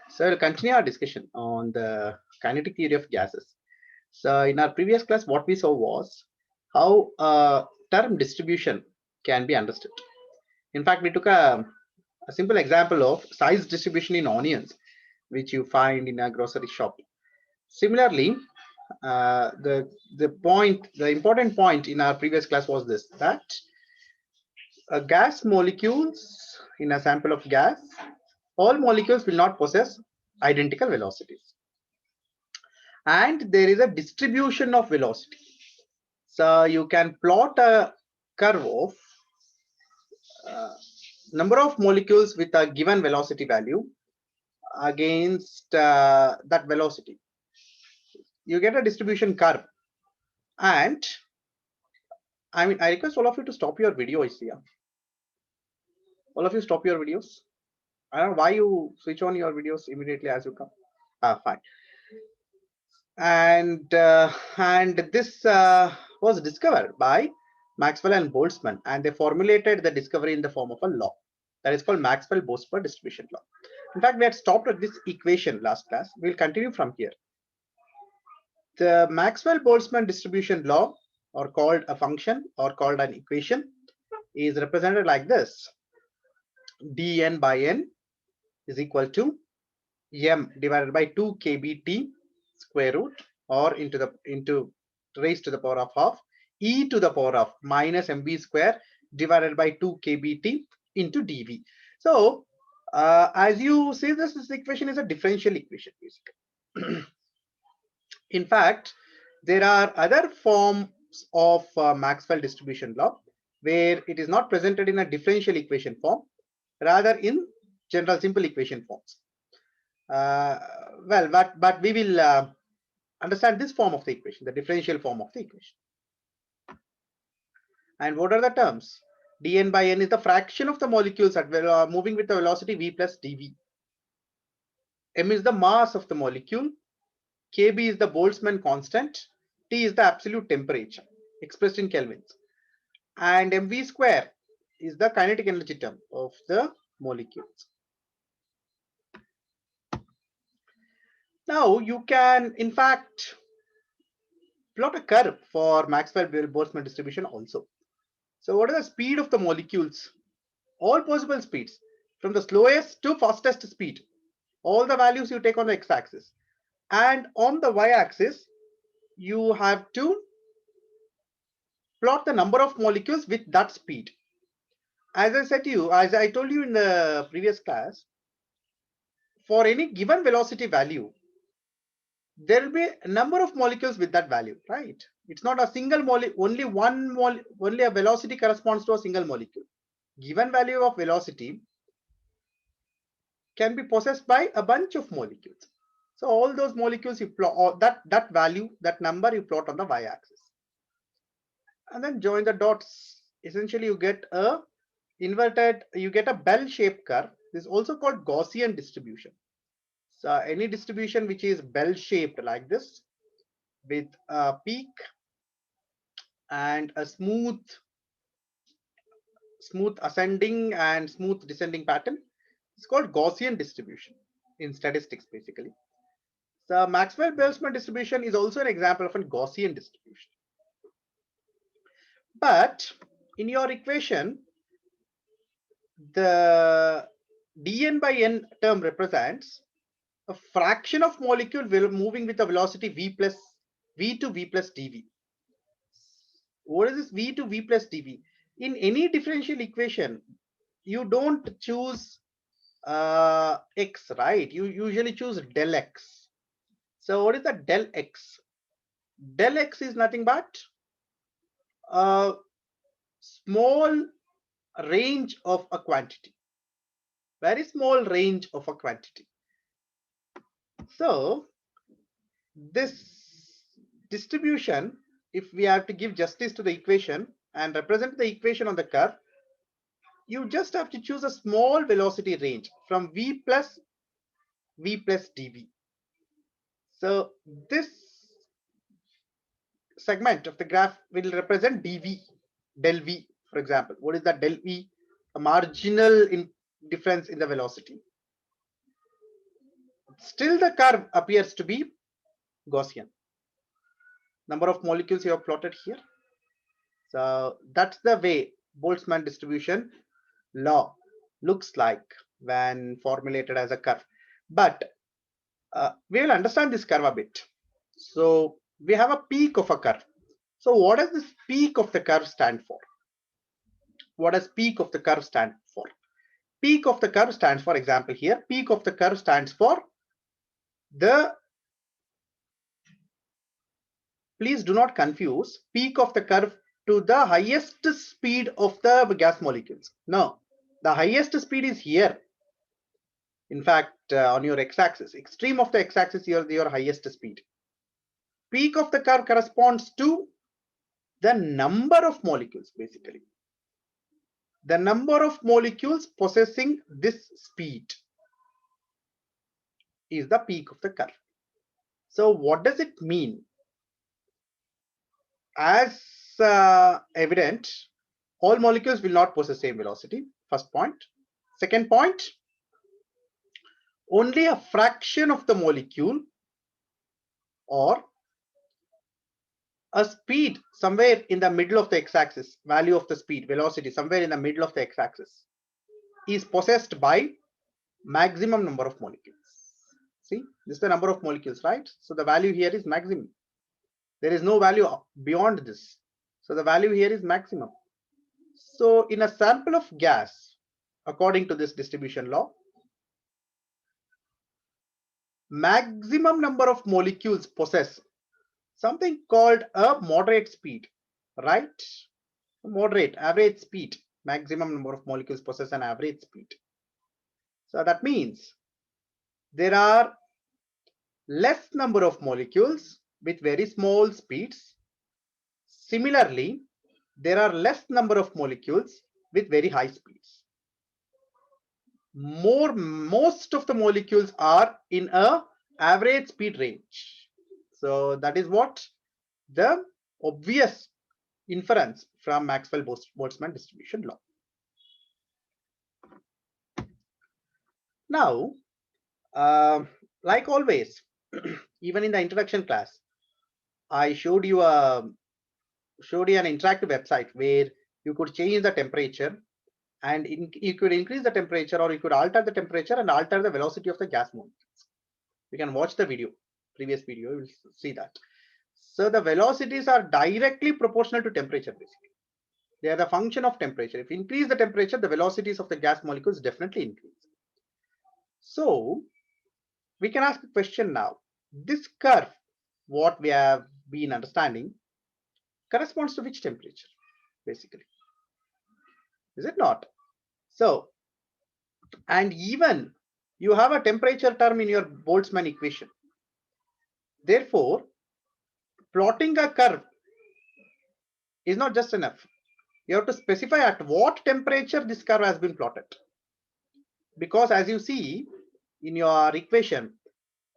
So we'll continue our discussion on the kinetic theory of gases. So in our previous class, what we saw was how term distribution can be understood. In fact, we took a simple example of size distribution in onions, which you find in a grocery shop. Similarly, the important point in our previous class was this, that gas molecules in a sample of gas, all molecules will not possess identical velocities, and there is a distribution of velocity. So you can plot a curve of number of molecules with a given velocity value against that velocity. You get a distribution curve, and I request all of you to stop your videos here. All of you stop your videos. I don't know why you switch on your videos immediately as you come. Fine. And this was discovered by Maxwell and Boltzmann, and they formulated the discovery in the form of a law that is called Maxwell-Boltzmann distribution law. In fact, we had stopped at this equation last class. We'll continue from here. The Maxwell-Boltzmann distribution law, or called a function or called an equation, is represented like this: dn by n is equal to m divided by 2 kbt square root, or into raised to the power of half, e to the power of minus mv square divided by 2 kbt into dv. So as you see, this equation is a differential equation basically. In fact, there are other forms of Maxwell distribution law where it is not presented in a differential equation form, rather in general simple equation forms. Well, but we will understand this form of the equation, the differential form of the equation. And what are the terms? dn by n is the fraction of the molecules that are moving with the velocity v plus dv. M is the mass of the molecule. Kb is the Boltzmann constant. T is the absolute temperature expressed in kelvins. And mv square is the kinetic energy term of the molecules. Now you can, in fact, plot a curve for Maxwell-Boltzmann distribution also. So what is the speed of the molecules? All possible speeds, from the slowest to fastest speed. All the values you take on the x-axis. And on the y-axis, you have to plot the number of molecules with that speed. As I said to you, as I told you in the previous class, for any given velocity value, there will be a number of molecules with that value, right? It's not a single molecule, only a velocity corresponds to a single molecule. Given value of velocity can be possessed by a bunch of molecules. So all those molecules you plot, or that value, that number you plot on the y-axis, and then join the dots. Essentially, you get a bell-shaped curve. This is also called Gaussian distribution. So any distribution which is bell-shaped like this, with a peak and a smooth ascending and smooth descending pattern, it's called Gaussian distribution in statistics basically. The Maxwell-Boltzmann distribution is also an example of a Gaussian distribution. But in your equation, the dn by n term represents a fraction of molecule moving with a velocity v to v plus dv. What is this v to v plus dv? In any differential equation, you don't choose x, right? You usually choose del x. So what is the del x? Del x is nothing but a small range of a quantity, very small range of a quantity. So this distribution, if we have to give justice to the equation and represent the equation on the curve, you just have to choose a small velocity range from v plus dv. So this segment of the graph will represent dv, del v, for example. What is that del v? A marginal difference in the velocity. still the curve appears to be Gaussian. Number of molecules you have plotted here. So that's the way Boltzmann distribution law looks like when formulated as a curve. But we will understand this curve a bit. So we have a peak of a curve. So what does this peak of the curve stand for? What does peak of the curve stand for? Peak of the curve stands for, example here, peak of the curve stands for the, please do not confuse peak of the curve to the highest speed of the gas molecules. No, the highest speed is here. In fact, on your x-axis, extreme of the x-axis here, your highest speed. Peak of the curve corresponds to the number of molecules, basically. The number of molecules possessing this speed is the peak of the curve. So what does it mean? As evident, all molecules will not possess the same velocity. First point. Second point, only a fraction of the molecule or a speed somewhere in the middle of the x-axis, value of the speed, velocity somewhere in the middle of the x-axis is possessed by maximum number of molecules. See, this is the number of molecules, right? So the value here is maximum. There is no value beyond this. So the value here is maximum. So in a sample of gas, according to this distribution law, maximum number of molecules possess something called a moderate speed, right? Moderate, average speed. Maximum number of molecules possess an average speed. So that means there are less number of molecules with very small speeds. Similarly, there are less number of molecules with very high speeds. Most of the molecules are in a average speed range. So that is what the obvious inference from Maxwell-Boltzmann distribution law. Now, like always, even in the introduction class, I showed you an interactive website where you could change the temperature and you could increase the temperature, or you could alter the temperature and alter the velocity of the gas molecules. You can watch the video, previous video, you will see that. So the velocities are directly proportional to temperature, basically. They are the function of temperature. If you increase the temperature, the velocities of the gas molecules definitely increase. So we can ask a question now. This curve, what we have been understanding, corresponds to which temperature, basically? Is it not? So, and even you have a temperature term in your Boltzmann equation. Therefore, plotting a curve is not just enough. You have to specify at what temperature this curve has been plotted. Because as you see in your equation,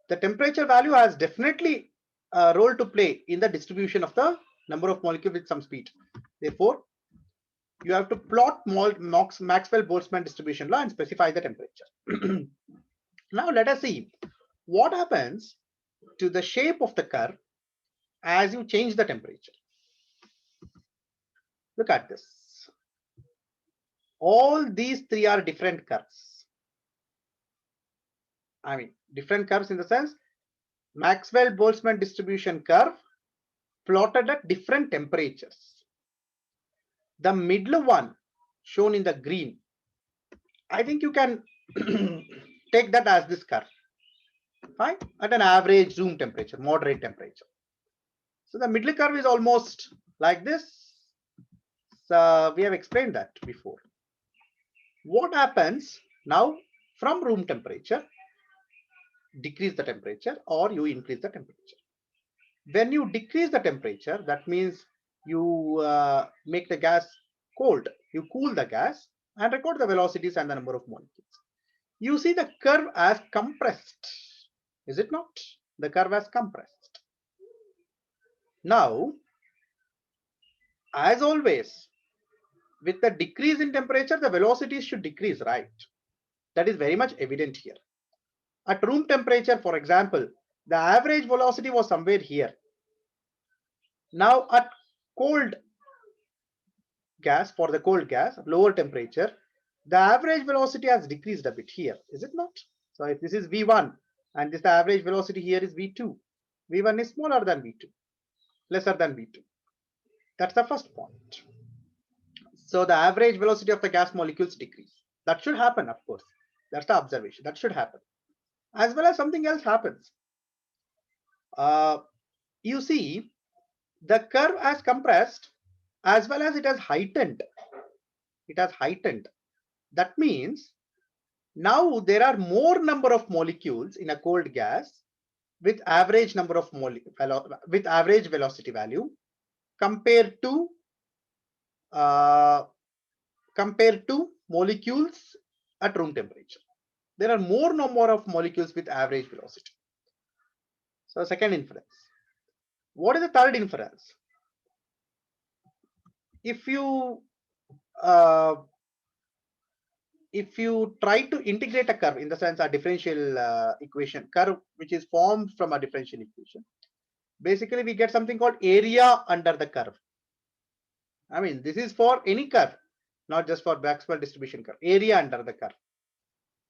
the temperature value has definitely a role to play in the distribution of the number of molecules with some speed. Therefore, you have to plot Maxwell-Boltzmann distribution law and specify the temperature. Now let us see what happens to the shape of the curve as you change the temperature. Look at this. All these three are different curves. I mean, different curves in the sense Maxwell-Boltzmann distribution curve plotted at different temperatures. The middle one shown in the green, I think you can take that as this curve, fine, at an average room temperature, moderate temperature. So the middle curve is almost like this. So we have explained that before. What happens now from room temperature? Decrease the temperature or you increase the temperature. When you decrease the temperature, that means you make the gas cold. You cool the gas and record the velocities and the number of molecules. You see the curve as compressed. Is it not? The curve as compressed. Now, as always, with the decrease in temperature, the velocities should decrease, right? That is very much evident here. At room temperature, for example, the average velocity was somewhere here. Now at cold gas, for the cold gas, lower temperature, the average velocity has decreased a bit here, is it not? So if this is V1 and this the average velocity here is V2, V1 is smaller than V2, lesser than V2. That's the first point. So the average velocity of the gas molecules decrease. That should happen, of course. That's the observation. That should happen. As well as something else happens. You see, the curve has compressed as well as it has heightened. It has heightened. That means now there are more number of molecules in a cold gas with average number of with average velocity value compared to molecules at room temperature. There are more number of molecules with average velocity. So second inference. What is the third inference? If you try to integrate a curve, in the sense a differential equation curve which is formed from a differential equation, basically we get something called area under the curve. I mean, this is for any curve, not just for Maxwell distribution curve, area under the curve.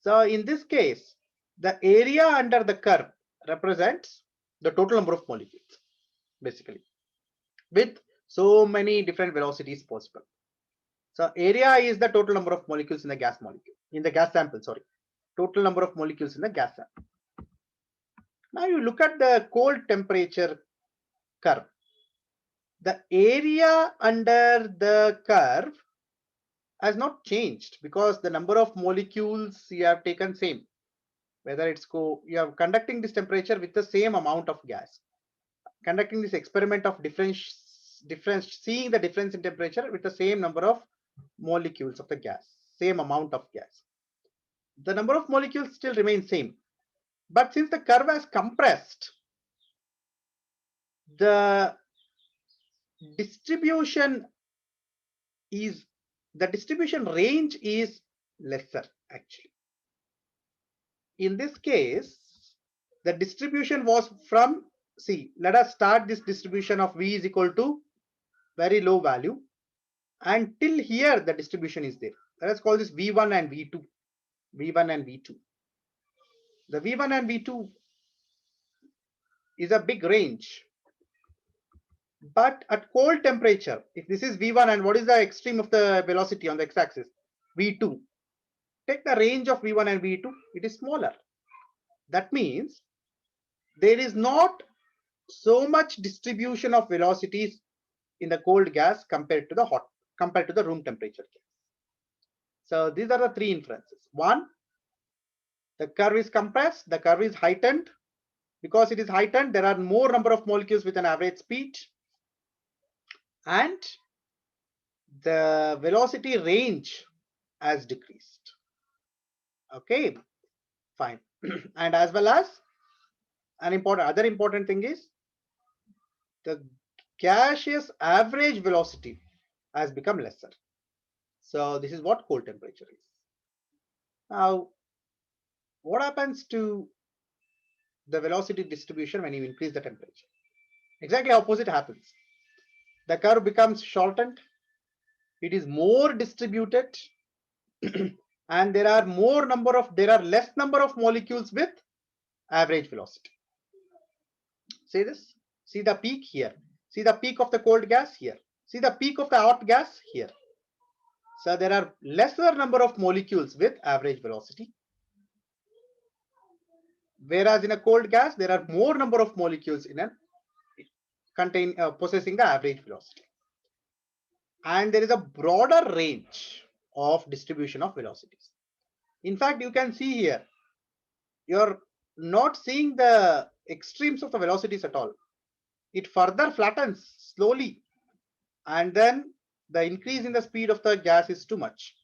So in this case, the area under the curve represents the total number of molecules, basically, with so many different velocities possible. So area is the total number of molecules in the gas sample, sorry, total number of molecules in the gas sample. Now you look at the cold temperature curve. The area under the curve has not changed because the number of molecules you have taken same. Whether it's you are conducting this temperature with the same amount of gas, conducting this experiment of seeing the difference in temperature with the same number of molecules of the gas, same amount of gas. The number of molecules still remains same, but since the curve has compressed, the distribution range is lesser actually. In this case, the distribution was from, see, let us start this distribution of V is equal to very low value, and till here the distribution is there. Let us call this V1 and V2. V1 and V2. The V1 and V2 is a big range. But at cold temperature, if this is V1 and what is the extreme of the velocity on the x-axis? V2. Take the range of V1 and V2, it is smaller. That means there is not so much distribution of velocities in the cold gas compared to the room temperature gas. So these are the three inferences. One, the curve is compressed, the curve is heightened. Because it is heightened, there are more number of molecules with an average speed, and the velocity range has decreased. Okay, fine. And as well as other important thing is the gaseous average velocity has become lesser. So this is what cold temperature is. Now, what happens to the velocity distribution when you increase the temperature? Exactly opposite happens. The curve becomes shortened, it is more distributed, and there are less number of molecules with average velocity. See this? See the peak here. See the peak of the cold gas here. See the peak of the hot gas here. So there are lesser number of molecules with average velocity. Whereas in a cold gas, there are more number of molecules possessing the average velocity. And there is a broader range of distribution of velocities. In fact, you can see here, you're not seeing the extremes of the velocities at all. It further flattens slowly, and then the increase in the speed of the gas is too much.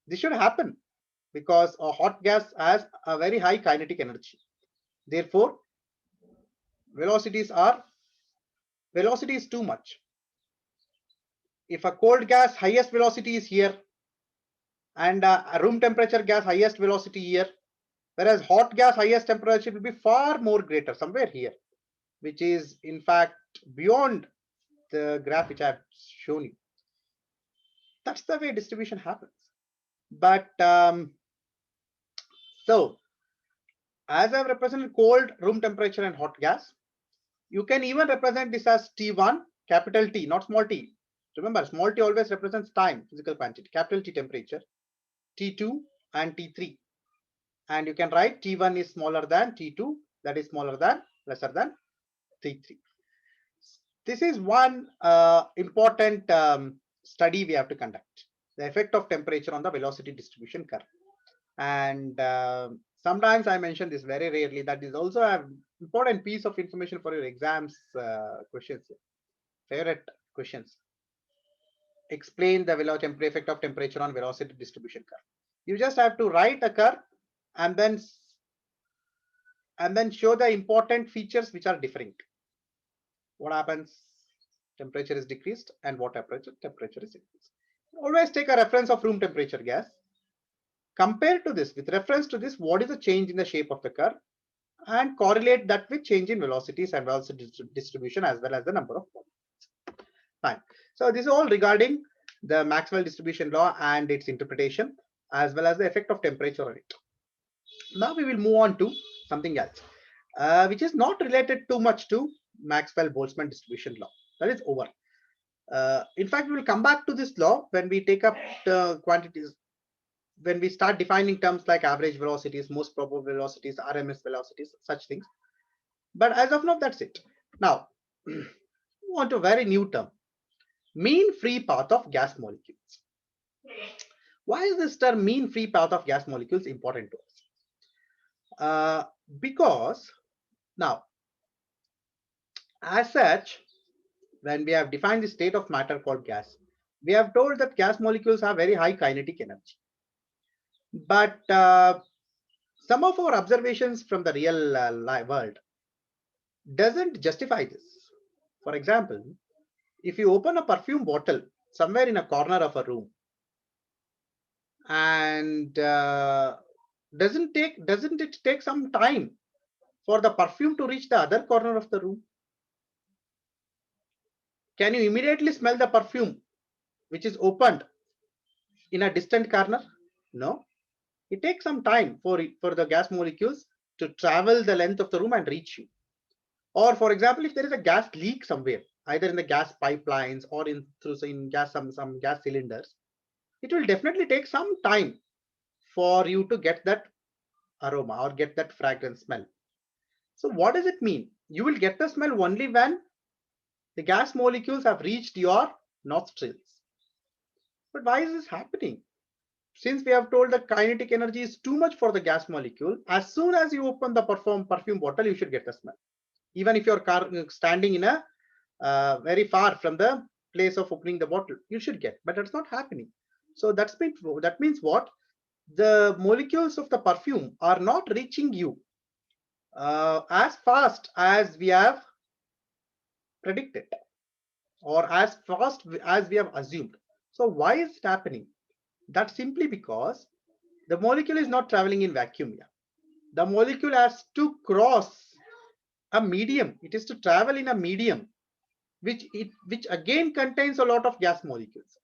This should happen because a hot gas has a very high kinetic energy. Therefore, velocity is too much. If a cold gas highest velocity is here and a room temperature gas highest velocity here, Whereas hot gas highest temperature will be far more greater, somewhere here, which is in fact beyond the graph which I've shown you. That's the way distribution happens. But so as I've represented cold, room temperature and hot gas, you can even represent this as T1, capital T, not small t. Remember, small t always represents time, physical quantity, capital T temperature, T2 and T3. And you can write T1 is smaller than T2, that is smaller than, lesser than T3. This is one important study we have to conduct, the effect of temperature on the velocity distribution curve. And sometimes I mention this very rarely. That is also an important piece of information for your exams questions, favorite questions. Explain the effect of temperature on velocity distribution curve. You just have to write a curve and then show the important features which are differing. What happens? Temperature is decreased, and what temperature is increased. Always take a reference of room temperature gas. Compare to this, with reference to this, what is the change in the shape of the curve, and correlate that with change in velocities and velocity distribution as well as the number of points. Fine. So this is all regarding the Maxwell distribution law and its interpretation as well as the effect of temperature on it. Now we will move on to something else, which is not related too much to Maxwell-Boltzmann distribution law. That is over. In fact, we will come back to this law when we take up the quantities, when we start defining terms like average velocities, most probable velocities, RMS velocities, such things. But as of now, that's it. Now, we want a very new term, mean free path of gas molecules. Why is this term mean free path of gas molecules important to us? Because now, as such, when we have defined the state of matter called gas, we have told that gas molecules have very high kinetic energy. But some of our observations from the real world doesn't justify this. For example, if you open a perfume bottle somewhere in a corner of a room, and doesn't it take some time for the perfume to reach the other corner of the room? Can you immediately smell the perfume which is opened in a distant corner? No. It takes some time for the gas molecules to travel the length of the room and reach you. Or for example, if there is a gas leak somewhere, either in the gas pipelines or in gas some gas cylinders, it will definitely take some time for you to get that aroma or get that fragrance smell. So what does it mean? You will get the smell only when the gas molecules have reached your nostrils. But why is this happening? Since we have told that kinetic energy is too much for the gas molecule, as soon as you open the perfume bottle, you should get the smell. Even if you're standing in a very far from the place of opening the bottle, you should get, but that's not happening. So that means what? The molecules of the perfume are not reaching you as fast as we have predicted or as fast as we have assumed. So why is it happening? That's simply because the molecule is not traveling in vacuum here. The molecule has to cross a medium. It is to travel in a medium which again contains a lot of gas molecules.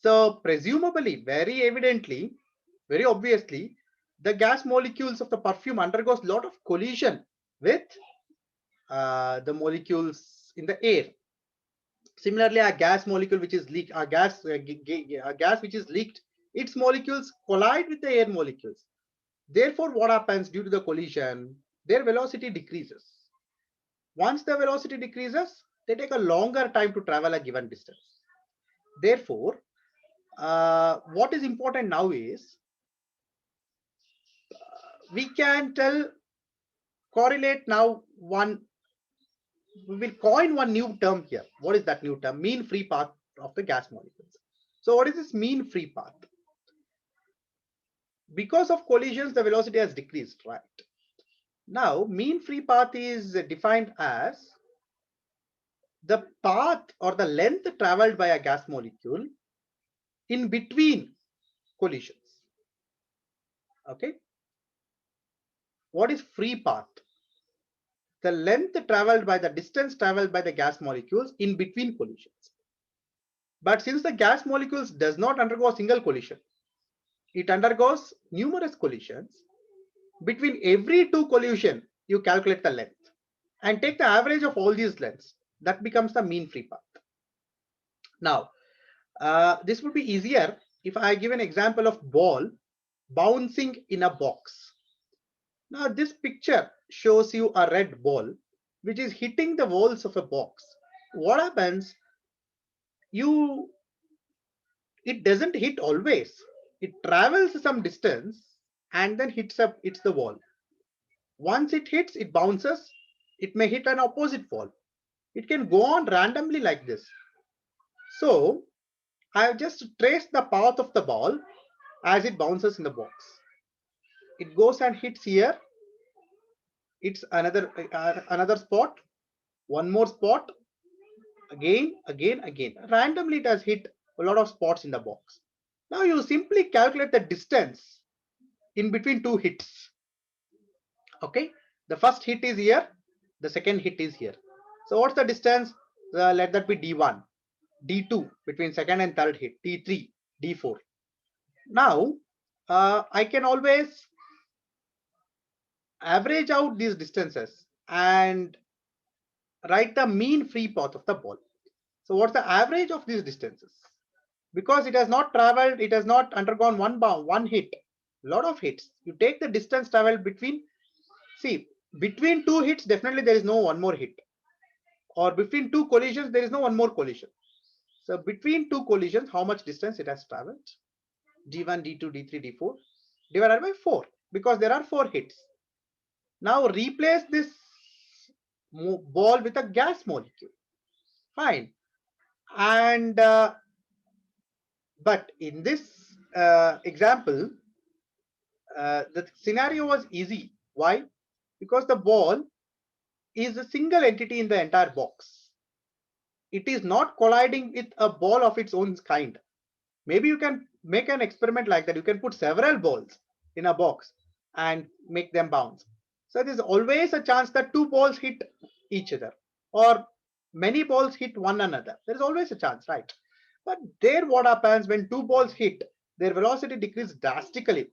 So presumably, very evidently, very obviously, the gas molecules of the perfume undergoes a lot of collision with the molecules in the air. Similarly, a gas molecule which is leaked, a gas which is leaked, its molecules collide with the air molecules. Therefore, what happens due to the collision? Their velocity decreases. Once the velocity decreases, they take a longer time to travel a given distance. Therefore, what is important now is we can correlate now we will coin one new term here. What is that new term? Mean free path of the gas molecules. So what is this mean free path? Because of collisions, the velocity has decreased, right? Now, mean free path is defined as the path or the length traveled by a gas molecule in between collisions. Okay. What is free path? The length traveled by the distance traveled by the gas molecules in between collisions. But since the gas molecules does not undergo a single collision, it undergoes numerous collisions. Between every two collision, you calculate the length and take the average of all these lengths. That becomes the mean free path. Now, this would be easier if I give an example of ball bouncing in a box. Now, this picture shows you a red ball which is hitting the walls of a box. What happens? It doesn't hit always. It travels some distance and then hits the wall. Once it hits, it bounces. It may hit an opposite wall. It can go on randomly like this. So I have just traced the path of the ball as it bounces in the box. It goes and hits here. It's another spot, one more spot, again. Randomly, it has hit a lot of spots in the box. Now you simply calculate the distance in between two hits. Okay, the first hit is here, the second hit is here. So what's the distance? Let that be D1, D2 between second and third hit, D3, D4. Now I can always average out these distances and write the mean free path of the ball. So what's the average of these distances? Because it has not traveled, it has not undergone one hit, lot of hits. You take the distance traveled between, see, between two hits, definitely there is no one more hit. Or between two collisions, there is no one more collision. So between two collisions, how much distance it has traveled? D1, D2, D3, D4 divided by 4, because there are 4 hits. Now replace this ball with a gas molecule. Fine. And but in this example, the scenario was easy. Why? Because the ball is a single entity in the entire box. It is not colliding with a ball of its own kind. Maybe you can make an experiment like that. You can put several balls in a box and make them bounce. So there's always a chance that two balls hit each other or many balls hit one another. There's always a chance, right? But there what happens when two balls hit, their velocity decreases drastically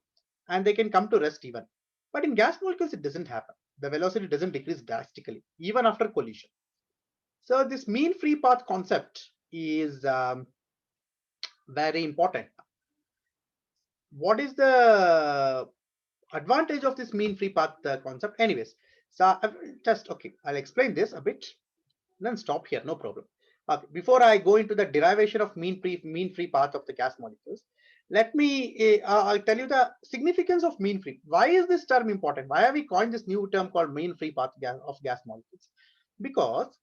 and they can come to rest even. But in gas molecules, it doesn't happen. The velocity doesn't decrease drastically even after collision. So this mean free path concept is very important. What is the advantage of this mean free path concept? Anyways, so I'll explain this a bit, then stop here, no problem. Okay, before I go into the derivation of mean free path of the gas molecules, let me I'll tell you the significance of mean free. Why is this term important? Why have we coined this new term called mean free path of gas molecules? Because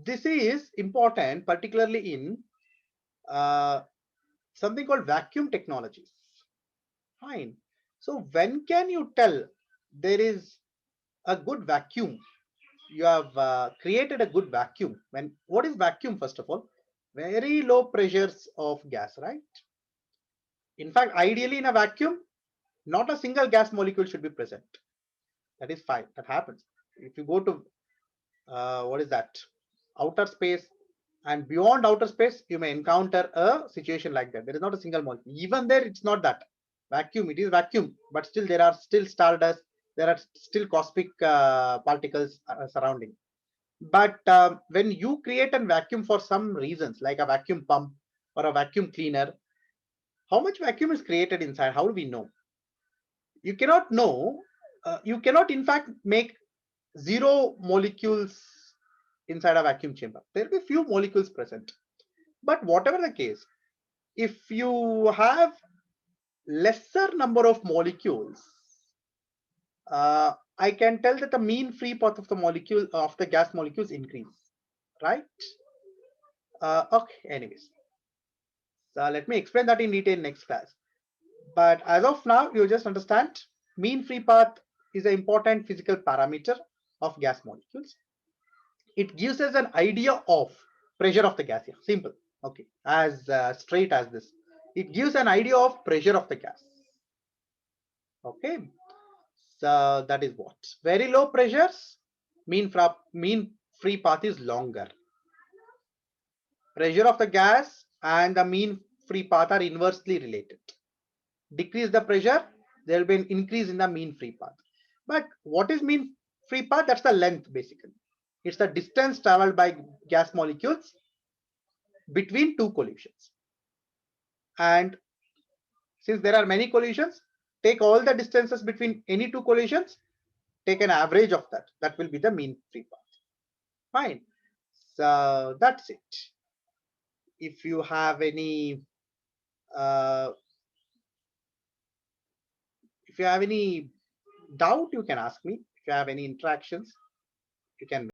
this is important, particularly in something called vacuum technologies. Fine. So when can you tell there is a good vacuum? You have created a good vacuum. What is vacuum? First of all, very low pressures of gas, right? In fact, ideally in a vacuum, not a single gas molecule should be present. That is fine. That happens. If you go to what is that? Outer space, and beyond outer space, you may encounter a situation like that. There is not a single molecule. Even there, it's not that vacuum. It is vacuum, but still there are still stardust. There are still cosmic particles surrounding. But when you create a vacuum for some reasons, like a vacuum pump or a vacuum cleaner, how much vacuum is created inside? How do we know? You cannot know. You cannot, in fact, make zero molecules inside a vacuum chamber. There will be few molecules present. But whatever the case, if you have lesser number of molecules, I can tell that the mean free path of the molecule of the gas molecules increase, right? Okay, anyways. So let me explain that in detail next class. But as of now, you just understand mean free path is an important physical parameter of gas molecules. It gives us an idea of pressure of the gas here. Simple. Okay, as straight as this. It gives an idea of pressure of the gas. Okay, so that is what. Very low pressures, mean free path is longer. Pressure of the gas and the mean free path are inversely related. Decrease the pressure, there will be an increase in the mean free path. But what is mean free path? That's the length basically. It's the distance traveled by gas molecules between two collisions. And since there are many collisions, take all the distances between any two collisions, take an average of that. That will be the mean free path. Fine. So that's it. If you have any uh, if you have any doubt, you can ask me. If you have any interactions, you can